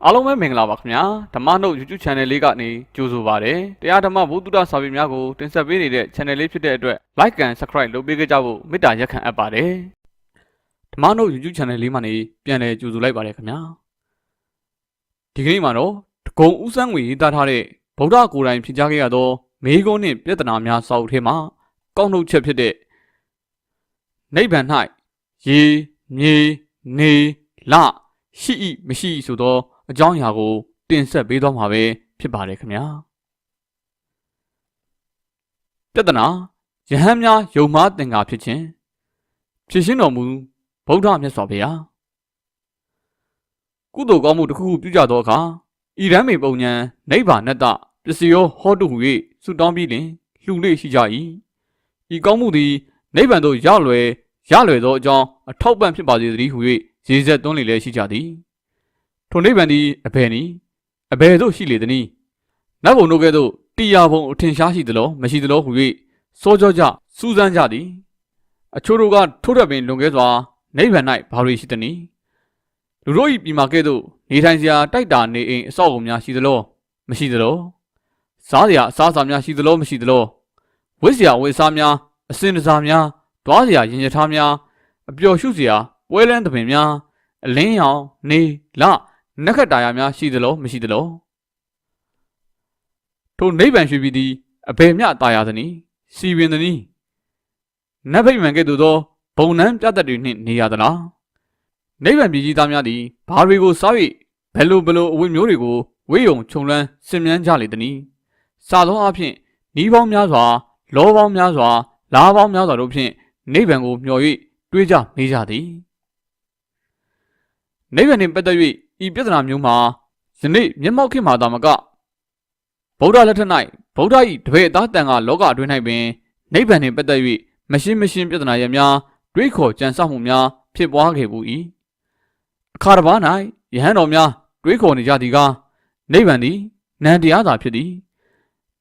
အားလုံးပဲမင်္ဂလာပါခင်ဗျာဓမ္မနှုတ် YouTube Channel လေးကနေကြိုဆိုပါရစေတရားဓမ္မဘုဒ္ဓစာပေများကိုတင်ဆက်ပေးနေတဲ့ Channel လေးဖြစ်တဲ့အတွက် Like and Subscribe လုပ်ပေးကြဖို့မေတ္တာရက်ခံအပ်ပါတယ်ဓမ္မနှုတ် YouTube Channel လေးမှာနေပြန်လည်ကြိုဆိုလိုက်ပါတယ်ခင်ဗျာဒီကနေ့မှာတော့တကုံဦးစန်းငွေရေးသားထားတဲ့ဗုဒ္ဓကိုယ်တိုင်ဖြစ်ကြားခဲ့ရသောမေဂုံးနှင့်ပြဿနာများစာအုပ်ထဲမှာကောက်နှုတ်ချက်ဖြစ်တဲ့နိဗ္ဗာန်၌ရေမြေနေလရှိ၏မရှိ၏ဆိုသောအကြောင်းအရာကိုတင်ဆက်ပေးသွားမှာပဲဖြစ်ပါတယ်ခင်ဗျာပြဿနာယဟန်များယုံမှားသင်္ကာဖြစ်ခြင်းဖြစ်ရှင်းတော်မူဗုဒ္ဓမြတ်စွာဘုရားကုသိုလ်ကောင်းမှုတစ်ခုခုပြုကြသောအခါဤရန်မေပုံညာနိဗ္ဗာန်တပစ္စယောဟောတုဟု၍ဆုတောင်းပြီးလင်လှူလေရှိကြ၏ဤကောင်းမှုသည်နိဗ္ဗာန်သို့ရလွယ်သောအကြောင်းအထောက်ပံ့ဖြစ်ပါစေသတည်းဟု၍ရေဆက်သွန်းလေလည်းရှိကြသည်ထိုနိဗ္ဗာန်သည်အဘယ်နည်းအဘယ်သို့ရှိလေသနည်းနတ်ဘုံတို့ကဲ့သို့တရားဘုံအထင်ရှားရှိသလိုမရှိသလိုဟု၍စောကြောကြစူးစမ်းကြသည်အချို့တို့ကထိုးထွက်ပင်လွန်ကဲစွာနိဗ္ဗာန်၌ဘာတွေရှိသနည်းလူတို့၏ပြည်မှာကဲ့သို့နေထိုင်စရာတိုက်တာနေအိမ်အဆောက်အုံများရှိသလိုမရှိသလိုစားစရာအစားအစာများရှိသလိုမရှိသလိုဝတ်စရာဝတ်စားများအစင်တစားများသွားစရာရင်ရထားများအပျော်ရှုစရာပွဲလန်းသပင်များအလင်းရောင်နေလနက္ခတ္တရာများရှိသလိုမရှိသလိုထိုနိဗ္ဗာန်ရှိပြီးသည်အဘယ်မျှတာယာသနည်းစီပင်သနည်းနတ်ဗိမာန်ကဲ့သို့သောဘုံနှံပြတ်သက်တွေနှင့်နေရသလားနိဗ္ဗာန်ပြည်ကြီးသားများသည်ဘာတွေကိုစား၍ဘယ်လိုအဝတ်မျိုးတွေကိုဝေးယုံခြုံလန်းစင်မြန်းကြလေသနည်းစာသောအဖြစ်ဤပေါင်းများစွာလောပေါင်းများစွာလားပေါင်းများစွာတို့ဖြင့်နိဗ္ဗာန်ကိုမျှော်၍တွေးကြမေးကြသည်နိဗ္ဗာန်နှင့်ပတ်သက်၍ဤပြဿနာမျိုးမှာယနေ့မျက်မှောက်ခေတ်မှာသာမကဗုဒ္ဓလက်ထက်၌ဗုဒ္ဓ၏တပည့်သားတန်ခါလောကအတွင်း၌ပင်နိဗ္ဗာန်နှင့်ပတ်သက်၍မရှင်းပြဿနာရများတွေးခေါ်ကြံစမှုများဖြစ်ပွားခဲ့မှု၏အခါတစ်ပါး၌ယဟန်တော်များတွေးခေါ်နေကြသည်ကားနိဗ္ဗာန်သည်နန္တရားသာဖြစ်သည်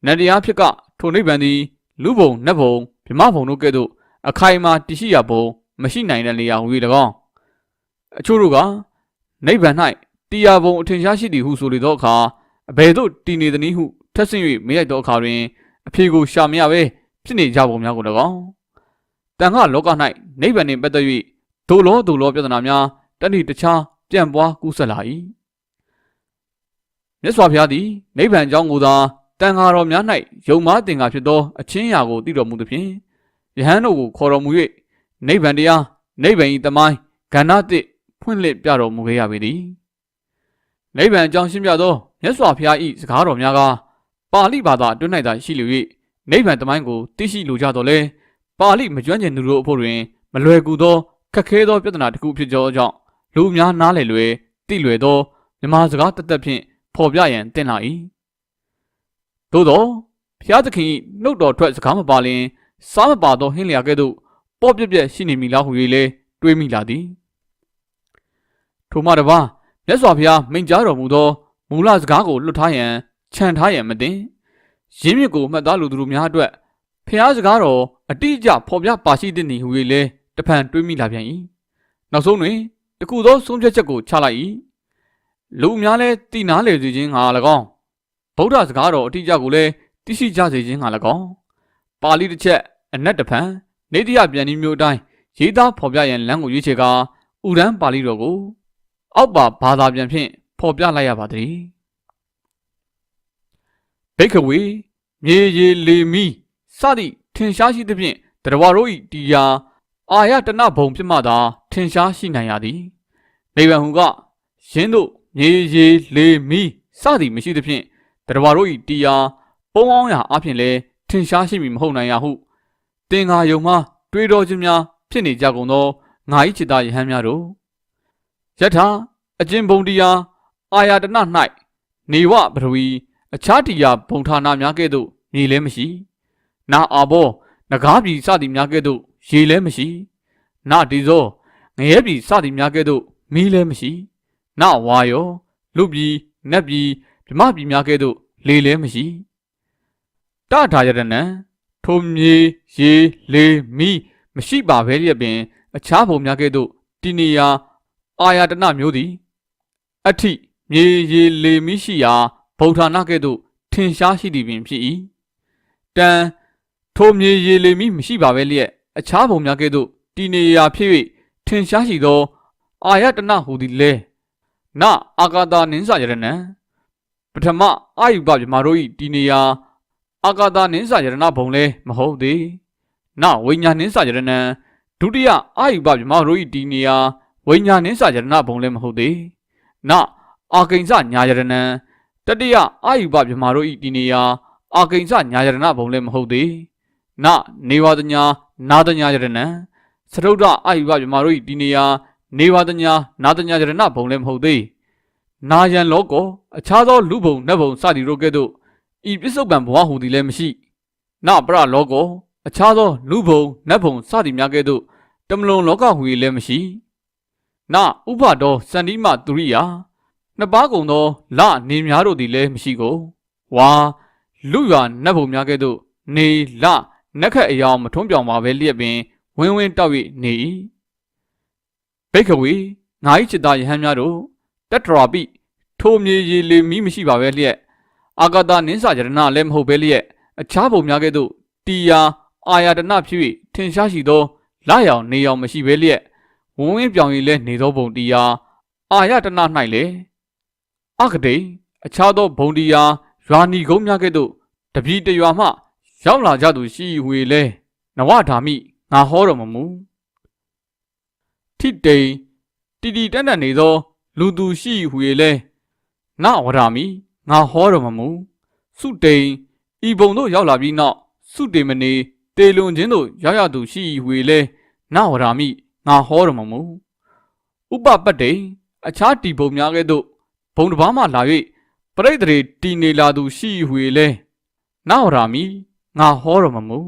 နန္တရားဖြစ်ကထိုနိဗ္ဗာန်သည်လူဘုံနတ်ဘုံဗြဟ္မဘုံတို့ကဲ့သို့အခိုင်အမာတည်ရှိရဘုံမရှိနိုင်တဲ့နေရာဟူ၍၎င်းအချို့တို့ကနိဗ္ဗာန်၌တရားဘုံအထင်ရှားရှိသည်ဟုဆိုလေသောအခါအဘယ်သို့တည်နေသနည်းဟုထပ်ဆင့်၍မရိုက်သောအခါတွင်အဖြေကိုရှာမရဘဲဖြစ်နေကြပုံများကို၎င်းတန်ခါလောက၌နိဗ္ဗာန်နှင့်ပတ်သက်၍ဒိုလောပြဿနာများတဏှိတခြားပြန့်ပွားကူးဆက်လာ၏မြတ်စွာဘုရားသည်နိဗ္ဗာန်ကြောင်းကိုသာတန်ခါတော်များ၌ယုံမှားသင်္ကာဖြစ်သောအချင်းရာကိုသိတော်မူသဖြင့်ယဟန်တို့ကိုခေါ်တော်မူ၍နိဗ္ဗာန်တရားနိဗ္ဗာန်၏တမိုင်းကဏ္ဍတစ်ဖွင့်လှစ်ပြတော်မူခဲ့ရပေသည်နိဗ္ဗာန်အကြောင်းရှင်းပြသောမြတ်စွာဘုရား၏စကားတော်များကပါဠိဘာသာအတွင်း၌သာရှိလို၍နိဗ္ဗာန်တမိုင်းကိုသိရှိလိုကြတော်လဲပါဠိမကျွမ်းကျင်သူတို့အဖို့တွင်မလွယ်ကူသောခက်ခဲသောပြဿနာတစ်ခုဖြစ်သောကြောင့်လူများနားလည်လွယ်သိလွယ်သောမြန်မာစကားတသက်ဖြင့်ဖော်ပြရန်တင်လာ၏သို့သောဘုရားသခင်၏နှုတ်တော်ထွက်စကားမပါလျင်စားမပါသောဟင်းလျာကဲ့သို့ပေါ့ပြက်ရှိနေမိလားဟု၍လဲတွေးမိလာသည်ထိုမှတပါးမြတ်စွာဘုရားမိန့်ကြားတော်မူသောမူလစကားကိုလွတ်ထားရန်ခြံထားရန်မတင်ရင်းမြစ်ကိုမှတ်သားလူသူတို့များအတွက်ဘုရားစကားတော်အတိအကျဖော်ပြပါရှိသည်နည်းဟု၍လဲတဖန်တွေးမိလာပြန်၏နောက်ဆုံးတွင်တခုသောဆုံးဖြတ်ချက်ကိုချလိုက်၏လူများလဲတည်နာလေစေခြင်းငါ၎င်းဗုဒ္ဓစကားတော်အတိအကျကိုလဲသိရှိကြစေခြင်းငါ၎င်းပါဠိတစ်ချက်အနက်တစ်ဖန်နေတိယပြန်ဤမျိုးအတိုင်းရေးသားဖော်ပြရန်လမ်းကိုရွေးချယ်ကာဥဒန်းပါဠိတော်ကိုအောက်ပါဘာသာပြန်ဖြင့်ဖော်ပြလိုက်ရပါသည်ဘိက္ခဝေမြေရေလေမီစသည့်ထင်ရှားရှိသဖြင့်တရဝတို့၏တရားအာယတနဘုံဖြစ်မှသာထင်ရှားရှိနိုင်ရသည်နိဗ္ဗာန်ဟူကယင်းတို့မြေရေလေမီစသည်မရှိသဖြင့်တရဝတို့၏တရားပုံအောင်ရာအဖြစ်လဲထင်ရှားရှိမည်မဟုတ်နိုင်ရဟုတင်္ဂါယုံမှတွေးတော်ခြင်းများဖြစ်နေကြကုန်သောငါ၏จิตယဟန်များတို့ယထာအကျဉ်ဘုံတရားအာယတန၌နေဝပထဝီအခြားတရားဘုံဌာနများကဲ့သို့မြေလည်းမရှိနာအာဘောနဂါးပြည်စသည်များကဲ့သို့ရေလည်းမရှိနာဒီဇောငရဲပြည်စသည်များကဲ့သို့မီးလည်းမရှိနာဝါယောလူပြည်နတ်ပြည်ဗြဟ္မပြည်များကဲ့သို့လေလည်းမရှိတထာယတနံထိုမြေရေလေမီးမရှိပါဘဲလျက်ပင်အခြားဘုံများကဲ့သို့တိနေယာအာယတနမျိုးသည်အဋ္ဌိ မြေရေလေမိရှိရာဗုဒ္ဓနာကဲ့သို့ထင်ရှားရှိသည်ပင်ဖြစ်၏တန်ထိုမြေရေလေမိမရှိပါပဲလျက်အခြားဘုံများကဲ့သို့တည်နေရာဖြစ်၍ထင်ရှားရှိသောအာယတနဟူသည်လဲနအာဂတာနင်းစာယရဏံပထမအာယုပပြမတို့၏တည်နေရာအာဂတာနင်းစာယရဏဘုံလဲမဟုတ်သေးနဝိညာဉ်နင်းစာယရဏံဒုတိယအာယုပပြမတို့၏တည်နေရာဝိညာဉ်နင်းစာယရဏဘုံလဲမဟုတ်သေးနအာကိဉ္စညာယရဏံတတိယအာယုပပြမတို့၏တည်နေရာအာကိဉ္စညာယရဏဘုံလဲမဟုတ်သေးနနေဝတညာနာတညာယရဏံသရုဒ္ဓအာယုပပြမတို့၏တည်နေရာနေဝတညာနာတညာယရဏဘုံလဲမဟုတ်သေးနာယံလောကောအခြားသောလူဘုံနတ်ဘုံစသည်တို့ကဲ့သို့ဤပစ္စုပန်ဘဝဟူသည်လည်းမရှိနပရလောကောအခြားသောလူဘုံနတ်ဘုံစသည်များကဲ့သို့တမလွန်လောကဟူ၏လည်းမရှိနဥပဒောစန္ဒီမသူရိယာနှစ်ပါးကုန်သောလနေများတို့သည်လည်းမရှိကိုဝါလူရွာနတ်ဘုံများကဲ့သို့နေလနက်ခတ်အယောင်မထွန်းပြောင်ပါပဲလျက်ပင်ဝင်းဝင်းတောက်၍နေ၏ဘိက္ခဝေငါ၏จิตယဟန်များတို့တတရာပိထိုမြေရေလေမီးမရှိပါပဲလျက်အာဂတနင်းစာယရဏလည်းမဟုတ်ပဲလျက်အခြားဘုံများကဲ့သို့တီယာအာယတနဖြစ်၍ထင်ရှားရှိသောလရောင်နေရောင်မရှိပဲလျက်ဝင်းဝင်းပြောင်၍လည်းနေသောဘုံတီယာအာယတန၌လည်းအကတိအခြားသောဘုံတီယာရွာနီကုန်းများကဲ့သို့တပြီတရွာမှရောက်လာကြသူရှိဝေလဲနဝဓာမိငါဟောတော်မမူထိတိန်တီတီတန်တန်နေသောလူသူရှိဟူ၍လဲနဝဓာမိငါဟောတော်မမူစုတိန်ဤဘုံတို့ရောက်လာပြီးနောက်စုတေမနေတေလွန်ချင်းတို့ရောက်ရသူရှိဟူ၍လဲနဝဓာမိငါဟောတော်မမူဥပပတ္တိအခြားတီဘုံများကဲ့သို့ဘုံတစ်ပါးမှလာ၍ပရိသေတီနေလာသူရှိဟူ၍လဲနဝဓာမိငါဟောတော်မမူ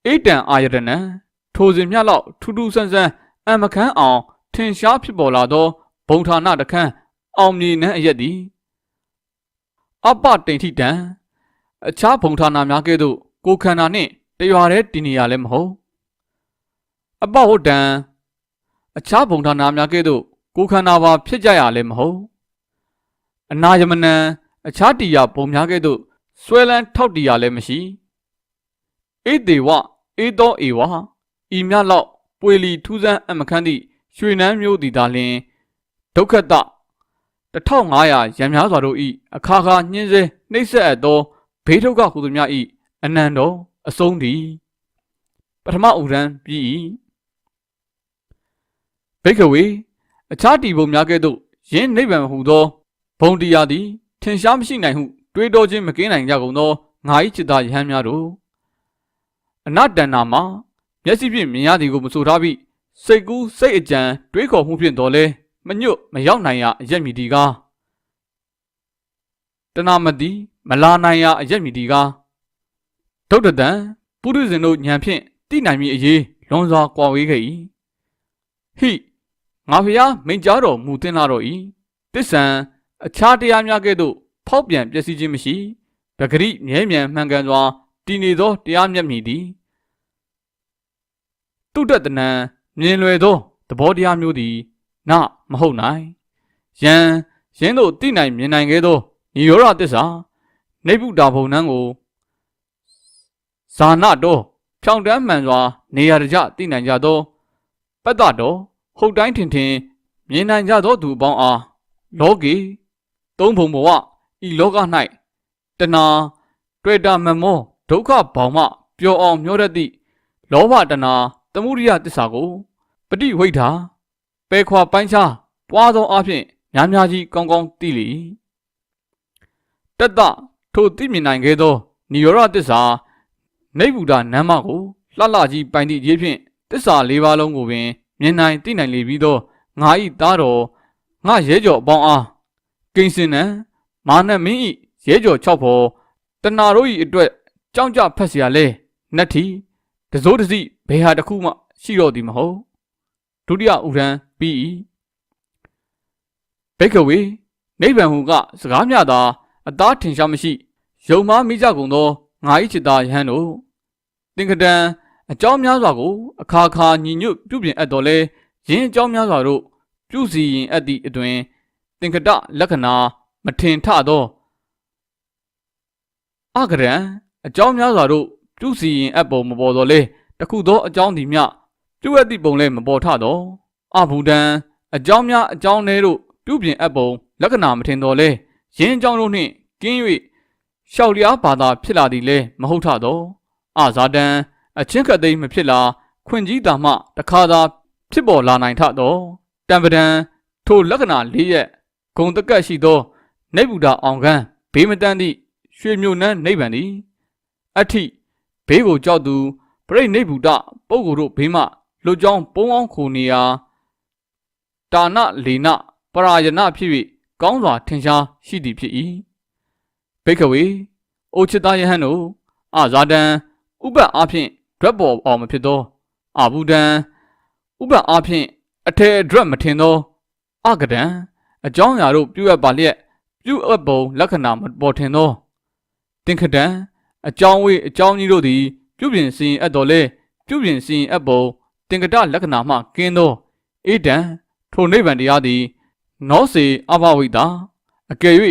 အိတံအာယတနံထိုစဉ်မြလောက်ထူးထူးဆန်းဆန်းအမခန်းအောင်ထင်ရှားဖြစ်ပေါ်လာသောဘုံဌာနတခန်းအောင်မြေနှံအရက်သည်အပတိန်ထိတံအခြားဘုံဌာနများကဲ့သို့ကိုခန္ဓာနှင့်တရွာတည်းတည်နေရလည်းမဟုတ်အပဝတ္တံအခြားဘုံဌာနများကဲ့သို့ကိုခန္ဓာပါဖြစ်ကြရလည်းမဟုတ်အနာယမနံအခြားတရားဘုံများကဲ့သို့ဆွဲလန်းထောက်တရားလည်းမရှိဧတေဝဧသောဧဝဤမြလောက်ပွေလီထူးဆန်းအမခန်းသည့်ရွှေနန်းမျိုးသည်သာလျှင်ဒုက္ခတ1500ရံများစွာတို့ဤအခါခါညှင်းဆဲနှိမ့်ဆက်အပ်သောဘေးဒုက္ခဟူသည်များဤအနန္တောအဆုံးသည်ပထမဥရန်ပြည်၏ဘိက္ခဝေအခြားတီဘုံများကဲ့သို့ယင်းနိဗ္ဗာန်ဟူသောဘုံတရားသည်ထင်ရှားမရှိနိုင်ဟုတွေးတောခြင်းမကင်းနိုင်ကြကုန်သောငါ၏จิตယဟန်များတို့အနတ္တနာမှာမျက်စိဖြင့်မြင်ရသည်ကိုမဆိုထားပြီးစိတ်ကူးစိတ်အကြံတွေးခေါ်မှုဖြင့်တော်လဲမညွတ်မရောက်နိုင်ရအရက်မြည်ဒီကားတဏမတိမလာနိုင်ရအရက်မြည်ဒီကားဒုဒ္ဒတံပုရိသင်တို့ဉာဏ်ဖြင့်သိနိုင်မည်အရေးလွန်စွာကွာဝေးခဲ့၏ဟိငါဖျားမိန်ကြားတော်မူသင်လာတော့၏တစ္ဆံအခြားတရားများကဲ့သို့ဖောက်ပြန်ပျက်စီးခြင်းမရှိပဂရိမြဲမြံမှန်ကန်စွာတည်နေသောတရားမြတ်မြည်သည်တုတ္တတနံမြင်လွယ်သောသဘောတရားမျိုးသည်နမဟုတ်နိုင်ယံယင်းတို့သိနိုင်မြင်နိုင်ခဲ့သောနိရောဓသစ္စာနိဗ္ဗုဒ္ဓဘုံနှံကိုဇာနတော်ဖြောင်းတန်းမှန်စွာနေရာတကျသိနိုင်ကြသောပတ္တတော်ဟုတ်တိုင်းထင်ထင်မြင်နိုင်ကြသောသူအပေါင်းအားလောကီသုံးဘုံဘဝဤလောက၌တဏှာတွေ့တာမမောဒုက္ခဘောင်မှပျော်အောင်မျောတတ်သည့်လောဘတဏှာသမုဒိယသစ္စာကိုပฏิဝိဒ္ဓပယ်ခွာပိုင်းခြားပွားသောအဖြစ်များများကြီးကောင်းကောင်းသိလေတတထိုသိမြင်နိုင်ခဲ့သောနိရောဓသစ္စာနိဗ္ဗုဒ္ဓနမ်းမကိုလှလှကြီးပိုင်သည့်ရေးဖြင့်သစ္စာ၄ပါးလုံးကိုပင်မြင်နိုင်သိနိုင်လေပြီးသောငါ၏သားတော်ငါရဲကျော်အပေါင်းအားကိဉ္စင်နံမာနမင်း၏ရဲကျော်6ဖော်တဏှာတို့၏အတွက်ကြောင်းကြဖက်เสียလဲနတ်ထီတစိုးတစီဘယ်ဟာတစ်ခုမှရှိတော့သည်မဟုတ်ဒုတိယဥရန်ပြီး၏ဘိက္ခဝေနိဗ္ဗာန်ဟူကစကားများသာအသားထင်ရှားမရှိယုံမှားမိကြကုန်သောငါ၏จิตယဟန်တို့သင်္ကတံအကြောင်းများစွာကိုအခါခါညီညွတ်ပြုပြင်အပ်တော်လဲယင်းအကြောင်းများစွာတို့ပြုစီရင်အပ်သည့်အတွင် င်္ကတလက္ခဏာမထင်ထသောအကရံအကြောင်းများစွာတို့ပြုစီရင်အပ်ပုံမပေါ်တော်လေတခုသောအကြောင်းဒီမျှပြုအပ်သည့်ပုံလည်းမပေါ်ထသောအဘူဒံအကြောင်းများအကြောင်းနည်းတို့ပြုပြင်အပ်ပုံလက္ခဏာမထင်တော်လေယင်းအကြောင်းတို့နှင့်ကင်း၍လျှောက်လျားဘာသာဖြစ်လာသည်လည်းမဟုတ်ထသောအဇာတံအချင်းခတ်သိမ်းမဖြစ်လာခွင့်ကြီးတာမှတခါသာဖြစ်ပေါ်လာနိုင်ထသောတံပဒံထိုလက္ခဏာ၄ရက်ဂုံတကတ်ရှိသောနိဗ္ဗုဒ္ဓအောင်ကံဘေးမတန်းသည့်ရွှေမြို့နှန်းနိဗ္ဗာန်သည်အဋ္ဌိဘေးကိုကြောက်သူပရိနိဗ္ဗုဒ္ဓပုဂ္ဂိုလ်တို့ဘေးမှလွတ်ကြောင်းပုံအောင်ခိုနေရာတာနလေနပရာယနာဖြစ်၍ကောင်းစွာထင်ရှားရှိသည်ဖြစ်၏ဘိက္ခဝေအိုချစ်သားယဟန်တို့အဇာတံဥပ္ပအားဖြင့်ဓွတ်ပေါ်အောင်မဖြစ်သောအဘူဒံဥပ္ပအားဖြင့်အထေဓွတ်မထင်သောအကဒံအကြောင်းအရာတို့ပြုအပ်ပါလျက်ပြုအပ်ပုံလက္ခဏာမပေါ်ထင်သောသင်္ခတံအကြောင်းဝေးအကြောင်းကြီးတို့သည်ပြုပြင်စီရင်အပ်တော်လဲပြုပြင်စီရင်အပ်ပုံသင်္ကတလက္ခဏာမှကင်းသောဧတံထိုနိဗ္ဗာန်တရားသည်နောစေအဘဝိတာအကယ်၍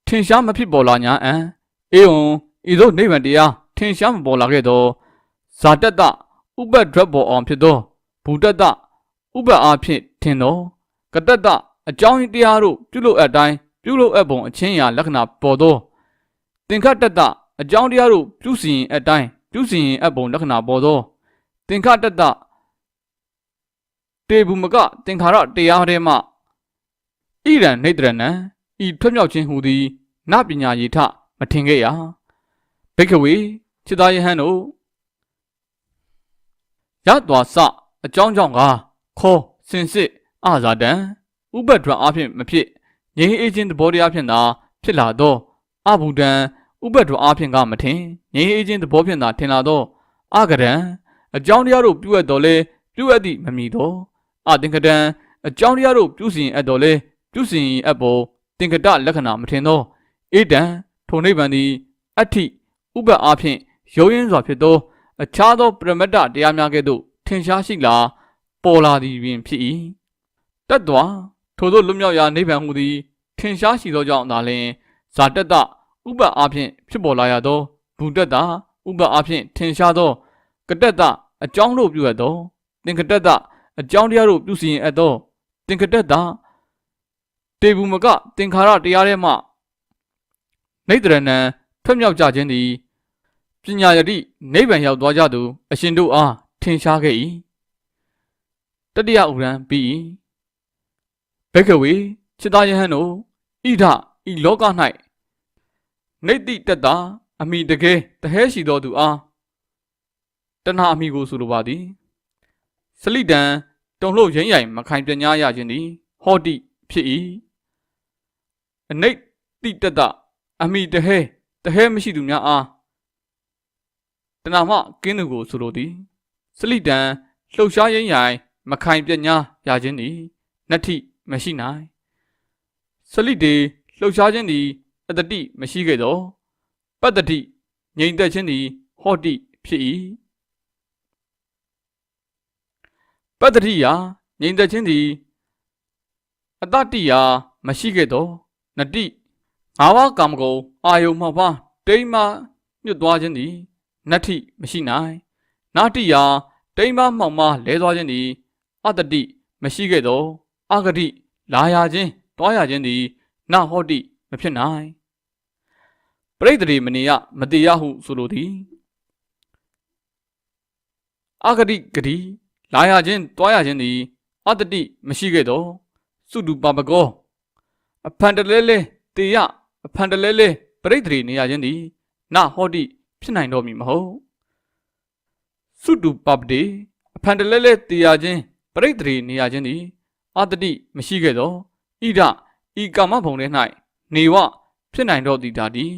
ထင်ရှားမဖြစ်ပေါ်လာ냐အံဧဝံဤသို့နိဗ္ဗာန်တရားထင်ရှားမပေါ်လာခဲ့သောဇာတတဥပ္ပဒ္ဓဘောအောင်ဖြစ်သောဘူတတဥပ္ပအားဖြင့်ထင်သောကတတအကြောင်းတရားတို့ပြုလုပ်အပ်တိုင်းပြုလုပ်အပ်ပုံအချင်းရာလက္ခဏာပေါ်သောသင်္ခတတအကြောင်းတရားတို့ပြုစီရင်အတိုင်းပြုစီရင်အပ်ပုံလက္ခဏာပေါ်သောသင်္ခတတတေဘူးမကသင်္ခါရတရားထဲမှဣရံနေတရဏံဤထွက်မြောက်ခြင်းဟူသည်နပညာယေထမထင်ခဲ့ရာဘိက္ခဝေခြေသားယဟန်တို့ရသွာစအကြောင်းကြောင့်ကခောစင်စစ်အဇာတံဥပ္ပဒ္ဓအားဖြင့်မဖြစ်ငြိမ်းအေးခြင်းသဘောတရားဖြင့်သာဖြစ်လာသောအဘူဒံဥပ္ပဒ္ဓအားဖြင့်ကမထင်ငြိမ်းအေးခြင်းသဘောဖြင့်သာထင်လာသောအကရံအကြောင်းတရားတို့ပြုအပ်တော်လဲပြုအပ်သည့်မမီသောအသင်္ကတံအကြောင်းတရားတို့ပြုစီရင်အပ်တော်လဲပြုစီရင်အပ်ပေါ်သင်္ကတလက္ခဏာမထင်သောဧတံထိုနိဗ္ဗာန်သည်အဋ္ဌိဥပ္ပအားဖြင့်ရုံးရင်းစွာဖြစ်သောအခြားသောပရမတ္တတရားများကဲ့သို့ထင်ရှားရှိလာပေါ်လာသည်ပင်ဖြစ်၏တတ်သွာထိုသို့လွတ်မြောက်ရာနိဗ္ဗာန်ဟူသည်ထင်ရှားရှိသောကြောင့်သာလျှင်ဇာတတဥပ္ပအားဖြင့်ဖြစ်ပေါ်လာရသောဘူတတဥပ္ပအားဖြင့်ထင်ရှားသောကတတအကြောင်းတို့ပြုအပ်သောသင်္ကတတအကြောင်းတရားတို့ပြုစီရင်အပ်သောသင်္ကတတတေဘူးမကသင်္ခါရတရားထဲမှနေတရဏံထွက်မြောက်ကြခြင်းသည်ပညာယတိနိဗ္ဗာန်ရောက်သွားကြသူအရှင်တို့အားထင်ရှားခဲ့၏တတိယဥရံပြီး၏ဘိက္ခဝေခြေသားယဟန်တို့ဣဒဤလောက၌နေတိတတအမိတကယ်တဟဲရှိသောသူအားတဏှာအမိကိုဆိုလိုပါသည်စလိတံတုံလှုပ်ရင်းရိုင်မခိုင်ပညာရခြင်းသည်ဟောတိဖြစ်၏အနိတိတတအမိတဟဲမရှိသူများအားတဏှာမှကင်းသူကိုဆိုလိုသည်စလိတံလှုပ်ရှားရင်းရိုင်မခိုင်ပညာရခြင်းသည်နတ္ထိမရှိနိုင်စလိတေလှုပ်ရှားခြင်းသည်အတ္တိမရှိခဲ့သောပတ္တိငြိမ်သက်ခြင်းသည်ဟောတိဖြစ်၏ပတ္တိယာငြိမ်သက်ခြင်းသည်အတ္တိယာမရှိခဲ့သောနတိငါးပါးကာမဂုဏ်အာယုံမှဖားတိမ်မှညွတ်သွားခြင်းသည်နတ္ထိမရှိနိုင်နာတိယာတိမ်မှမှောင်မှလဲသွားခြင်းသည်အတ္တိမရှိခဲ့သောအဂတိလာရခြင်းတွားရခြင်းသည်နဟောတိမဖြစ်နိုင်ပရိသေတိမနေယမတေယဟုဆိုလိုသည်အဂတိဂတိလာရခြင်းတွားရခြင်းသည်အတ္တိမရှိခဲ့သောစုတုပပကောအဖန်တလဲလဲတေယအဖန်တလဲလဲပရိသေတိနေရခြင်းသည်နဟောတိဖြစ်နိုင်တော့မည်မဟုတ်စုတုပပတိအဖန်တလဲလဲတေရခြင်းပရိသေတိနေရခြင်းသည်အတ္တိမရှိခဲ့သောဣဒဤကာမဘုံထဲ၌နေဝဖြစ်နိုင်တော့သည်ဒါသည်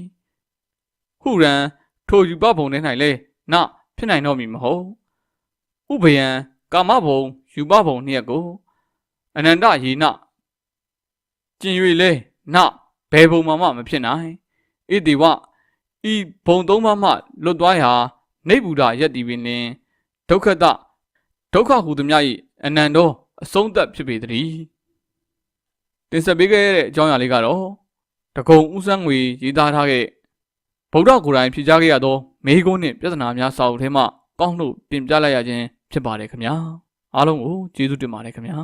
ဟုရန်ထိုယူပဘုံထဲ၌လဲနဖြစ်နိုင်တော့မည်မဟုတ်ဥပယံကာမဘုံယူပဘုံနှစ်ကိုအနန္တယေနကျင်၍လဲနဘယ်ဘုံမှမဖြစ်နိုင်ဣတိဝဤဘုံသုံးပါးမှလွတ်သွားရာနိဗ္ဗုဒ္ဓယတ္တိပင်လင်ဒုက္ခတဒုက္ခဟူသည်များ၏အနန္တောအဆုံးသတ်ဖြစ်ပေတည်း တင်ဆက်ပေးခဲ့တဲ့အကြောင်းအရာလေးကတော့တကုံဦးစန်းငွေရေးသားထားတဲ့ဗုဒ္ဓကိုယ်တိုင်ဖြေကြားခဲ့ရသောမေးခွန်းနှင့်ပြဿနာများစာအုပ်ထဲမှကောက်နှုတ်တင်ပြလိုက်ရခြင်းဖြစ်ပါတယ်ခင်ဗျာအားလုံးကိုကျေးဇူးတင်ပါတယ်ခင်ဗျာ